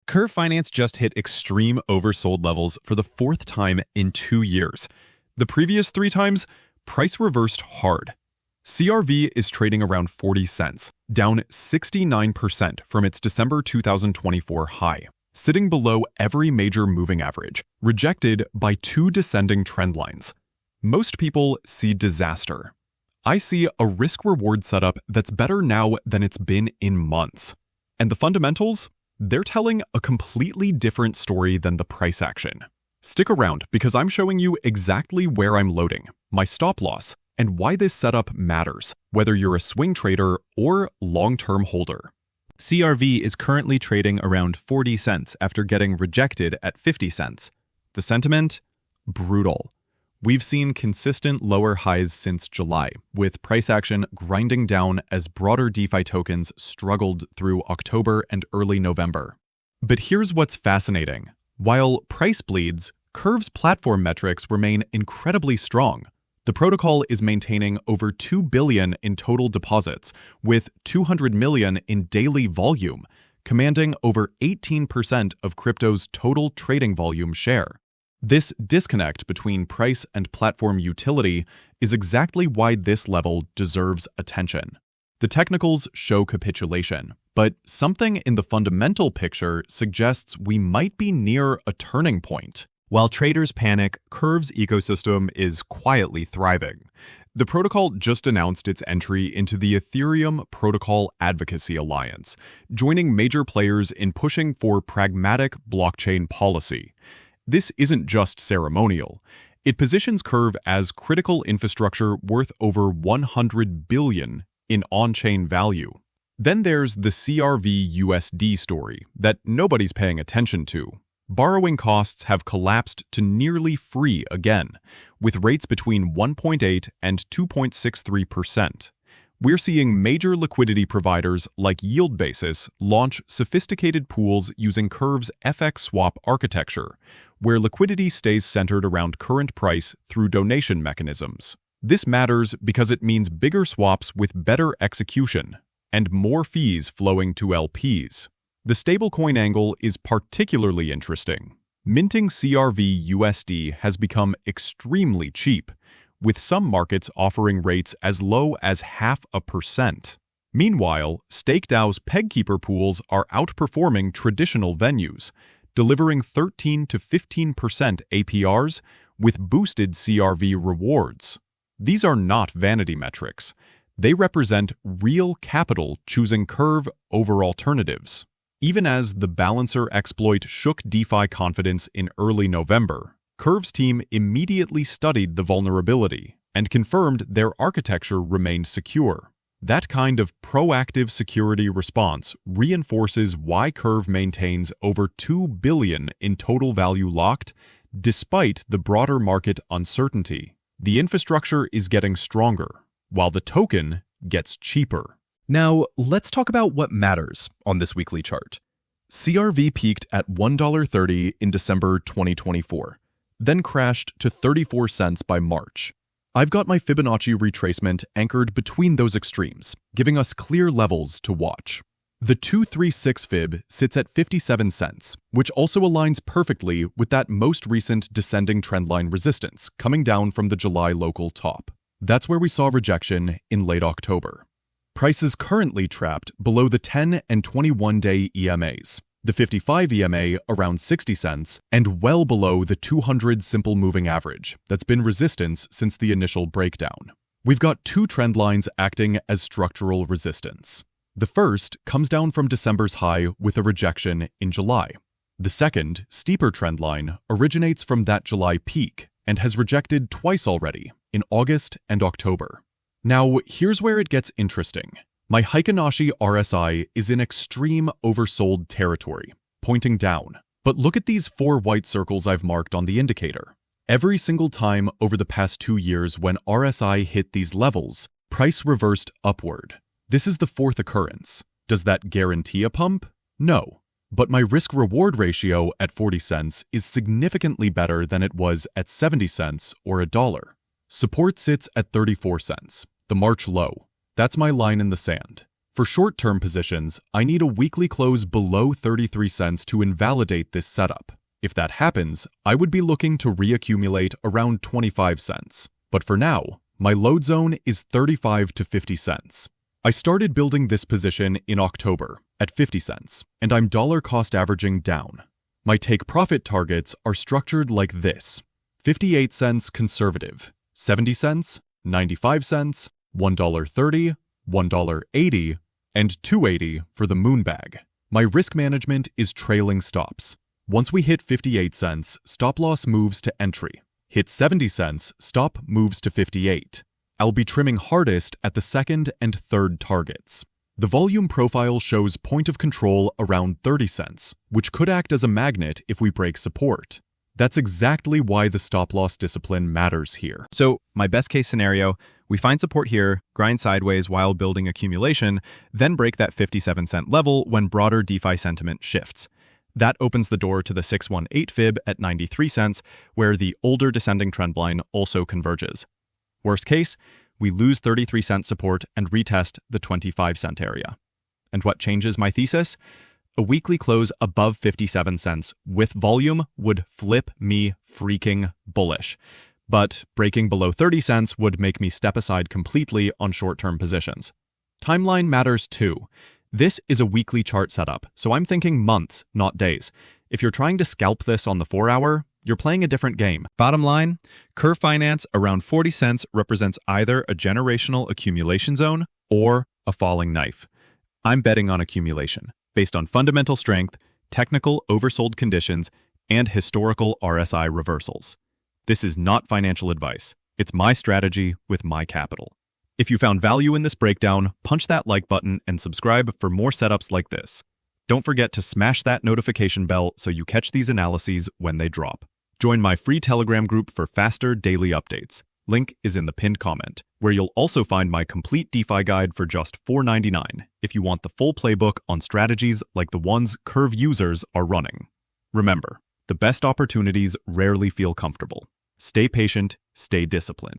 Curve Finance just hit extreme oversold levels for the fourth time in 2 years. The previous 3 times, price reversed hard. CRV is trading around 40 cents, down 69% from its December 2024 high, sitting below every major moving average, rejected by 2 descending trend lines. Most people see disaster. I see a risk-reward setup that's better now than it's been in months. And the fundamentals? They're telling a completely different story than the price action. Stick around because I'm showing you exactly where I'm loading, my stop loss, and why this setup matters, whether you're a swing trader or long-term holder. CRV is currently trading around 40 cents after getting rejected at 50 cents. The sentiment? Brutal. We've seen consistent lower highs since July, with price action grinding down as broader DeFi tokens struggled through October and early November. But here's what's fascinating. While price bleeds, Curve's platform metrics remain incredibly strong. The protocol is maintaining over $2 billion in total deposits, with $200 million in daily volume, commanding over 18% of crypto's total trading volume share. This disconnect between price and platform utility is exactly why this level deserves attention. The technicals show capitulation, but something in the fundamental picture suggests we might be near a turning point. While traders panic, Curve's ecosystem is quietly thriving. The protocol just announced its entry into the Ethereum Protocol Advocacy Alliance, joining major players in pushing for pragmatic blockchain policy. This isn't just ceremonial. It positions Curve as critical infrastructure worth over $100 billion in on-chain value. Then there's the CRV USD story that nobody's paying attention to. Borrowing costs have collapsed to nearly free again, with rates between 1.8 and 2.63%. We're seeing major liquidity providers like YieldBasis launch sophisticated pools using Curve's FX swap architecture, where liquidity stays centered around current price through donation mechanisms. This matters because it means bigger swaps with better execution and more fees flowing to LPs. The stablecoin angle is particularly interesting. Minting CRV USD has become extremely cheap, with some markets offering rates as low as 0.5%. Meanwhile, StakeDAO's PegKeeper pools are outperforming traditional venues, delivering 13 to 15% APRs with boosted CRV rewards. These are not vanity metrics. They represent real capital choosing Curve over alternatives. Even as the balancer exploit shook DeFi confidence in early November, Curve's team immediately studied the vulnerability and confirmed their architecture remained secure. That kind of proactive security response reinforces why Curve maintains over $2 billion in total value locked, despite the broader market uncertainty. The infrastructure is getting stronger, while the token gets cheaper. Now, let's talk about what matters on this weekly chart. CRV peaked at $1.30 in December 2024. Then crashed to 34 cents by March. I've got my Fibonacci retracement anchored between those extremes, giving us clear levels to watch. The 236 fib sits at 57 cents, which also aligns perfectly with that most recent descending trendline resistance coming down from the July local top. That's where we saw rejection in late October. Price is currently trapped below the 10 and 21-day EMAs. The 55 EMA around 60 cents, and well below the 200 simple moving average that's been resistance since the initial breakdown. We've got 2 trend lines acting as structural resistance. The first comes down from December's high with a rejection in July. The second, steeper trend line, originates from that July peak and has rejected twice already, in August and October. Now, here's where it gets interesting. My Fibonacci RSI is in extreme oversold territory, pointing down. But look at these 4 white circles I've marked on the indicator. Every single time over the past 2 years when RSI hit these levels, price reversed upward. This is the 4th occurrence. Does that guarantee a pump? No. But my risk-reward ratio at 40 cents is significantly better than it was at 70 cents or $1. Support sits at 34 cents, the March low. That's my line in the sand. For short-term positions, I need a weekly close below 33 cents to invalidate this setup. If that happens, I would be looking to reaccumulate around 25 cents. But for now, my load zone is 35 to 50 cents. I started building this position in October at 50 cents, and I'm dollar cost averaging down. My take profit targets are structured like this: 58 cents conservative, 70 cents, 95 cents, $1.30, $1.80, and $2.80 for the moon bag. My risk management is trailing stops. Once we hit 58 cents, stop loss moves to entry. Hit 70 cents, stop moves to 58. I'll be trimming hardest at the second and third targets. The volume profile shows point of control around 30 cents, which could act as a magnet if we break support. That's exactly why the stop-loss discipline matters here. So, my best case scenario, we find support here, grind sideways while building accumulation, then break that 57-cent level when broader DeFi sentiment shifts. That opens the door to the 618 fib at 93 cents, where the older descending trendline also converges. Worst case, we lose 33-cent support and retest the 25-cent area. And what changes my thesis? A weekly close above 57 cents with volume would flip me freaking bullish. But breaking below 30 cents would make me step aside completely on short-term positions. Timeline matters too. This is a weekly chart setup, so I'm thinking months, not days. If you're trying to scalp this on the 4-hour, you're playing a different game. Bottom line, Curve Finance around 40 cents represents either a generational accumulation zone or a falling knife. I'm betting on accumulation, based on fundamental strength, technical oversold conditions, and historical RSI reversals. This is not financial advice. It's my strategy with my capital. If you found value in this breakdown, punch that like button and subscribe for more setups like this. Don't forget to smash that notification bell so you catch these analyses when they drop. Join my free Telegram group for faster daily updates. Link is in the pinned comment, where you'll also find my complete DeFi guide for just $4.99 if you want the full playbook on strategies like the ones Curve users are running. Remember, the best opportunities rarely feel comfortable. Stay patient, stay disciplined.